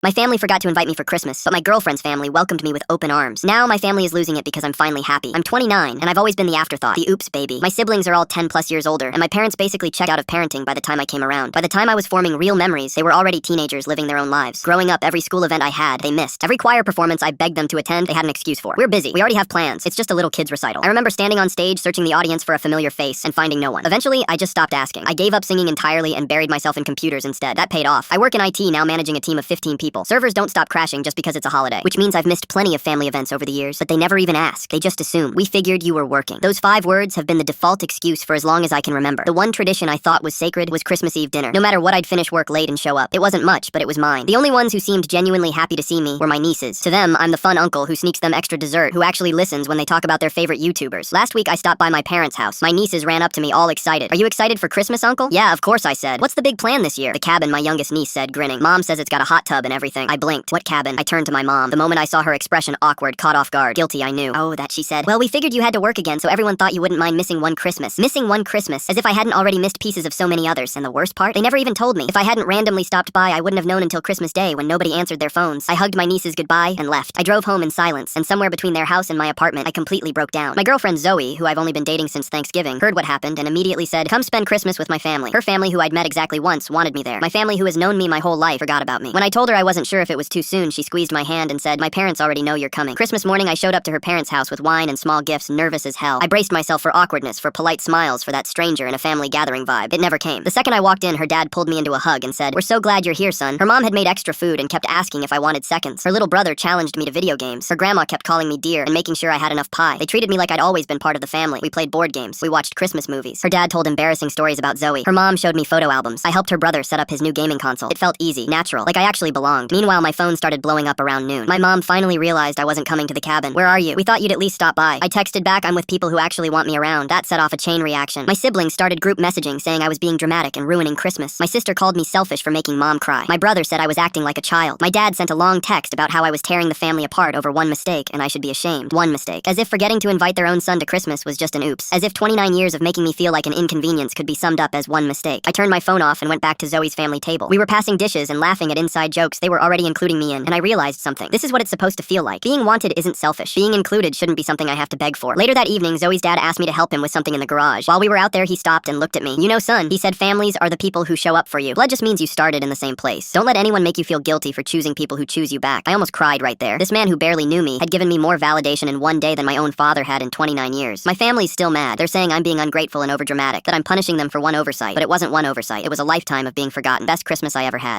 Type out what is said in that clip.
My family forgot to invite me for Christmas, but my girlfriend's family welcomed me with open arms. Now my family is losing it because I'm finally happy. I'm 29, and I've always been the afterthought, the oops baby. My siblings are all 10 plus years older, and my parents basically checked out of parenting by the time I came around. By the time I was forming real memories, they were already teenagers living their own lives. Growing up, every school event I had, they missed. Every choir performance I begged them to attend, they had an excuse for. We're busy. We already have plans. It's just a little kid's recital. I remember standing on stage, searching the audience for a familiar face, and finding no one. Eventually, I just stopped asking. I gave up singing entirely and buried myself in computers instead. That paid off. I work in IT now, managing a team of 15 people. Servers don't stop crashing just because it's a holiday, which means I've missed plenty of family events over the years, but they never even ask. They just assume. We figured you were working. Those 5 words have been the default excuse for as long as I can remember. The one tradition I thought was sacred was Christmas Eve dinner. No matter what, I'd finish work late and show up. It wasn't much, but it was mine. The only ones who seemed genuinely happy to see me were my nieces. To them, I'm the fun uncle who sneaks them extra dessert, who actually listens when they talk about their favorite YouTubers. Last week, I stopped by my parents' house. My nieces ran up to me all excited. "Are you excited for Christmas, uncle?" "Yeah, of course," I said. "What's the big plan this year?" "The cabin," my youngest niece said, grinning. "Mom says it's got a hot tub and everything." I blinked. "What cabin?" I turned to my mom. The moment I saw her expression awkward, caught off guard. Guilty, I knew. "Oh, that," she said. "Well, we figured you had to work again, so everyone thought you wouldn't mind missing one Christmas." Missing one Christmas, as if I hadn't already missed pieces of so many others. And the worst part? They never even told me. If I hadn't randomly stopped by, I wouldn't have known until Christmas Day when nobody answered their phones. I hugged my nieces goodbye and left. I drove home in silence, and somewhere between their house and my apartment, I completely broke down. My girlfriend Zoe, who I've only been dating since Thanksgiving, heard what happened and immediately said, "Come spend Christmas with my family." Her family, who I'd met exactly once, wanted me there. My family, who has known me my whole life, forgot about me. When I told her I wasn't sure if it was too soon, she squeezed my hand and said, "My parents already know you're coming." Christmas morning, I showed up to her parents' house with wine and small gifts, nervous as hell. I braced myself for awkwardness, for polite smiles, for that stranger in a family gathering vibe. It never came. The second I walked in, her dad pulled me into a hug and said, "We're so glad you're here, son." Her mom had made extra food and kept asking if I wanted seconds. Her little brother challenged me to video games. Her grandma kept calling me dear and making sure I had enough pie. They treated me like I'd always been part of the family. We played board games. We watched Christmas movies. Her dad told embarrassing stories about Zoe. Her mom showed me photo albums. I helped her brother set up his new gaming console. It felt easy, natural, like I actually belonged. Meanwhile, my phone started blowing up around noon. My mom finally realized I wasn't coming to the cabin. "Where are you? We thought you'd at least stop by." I texted back, "I'm with people who actually want me around." That set off a chain reaction. My siblings started group messaging saying I was being dramatic and ruining Christmas. My sister called me selfish for making mom cry. My brother said I was acting like a child. My dad sent a long text about how I was tearing the family apart over one mistake and I should be ashamed. One mistake. As if forgetting to invite their own son to Christmas was just an oops. As if 29 years of making me feel like an inconvenience could be summed up as one mistake. I turned my phone off and went back to Zoe's family table. We were passing dishes and laughing at inside jokes they were already including me in, and I realized something. This is what it's supposed to feel like. Being wanted isn't selfish. Being included shouldn't be something I have to beg for. Later that evening, Zoe's dad asked me to help him with something in the garage. While we were out there, he stopped and looked at me. "You know, son," he said, "families are the people who show up for you. Blood just means you started in the same place. Don't let anyone make you feel guilty for choosing people who choose you back." I almost cried right there. This man who barely knew me had given me more validation in one day than my own father had in 29 years. My family's still mad. They're saying I'm being ungrateful and overdramatic, that I'm punishing them for one oversight. But it wasn't one oversight. It was a lifetime of being forgotten. Best Christmas I ever had.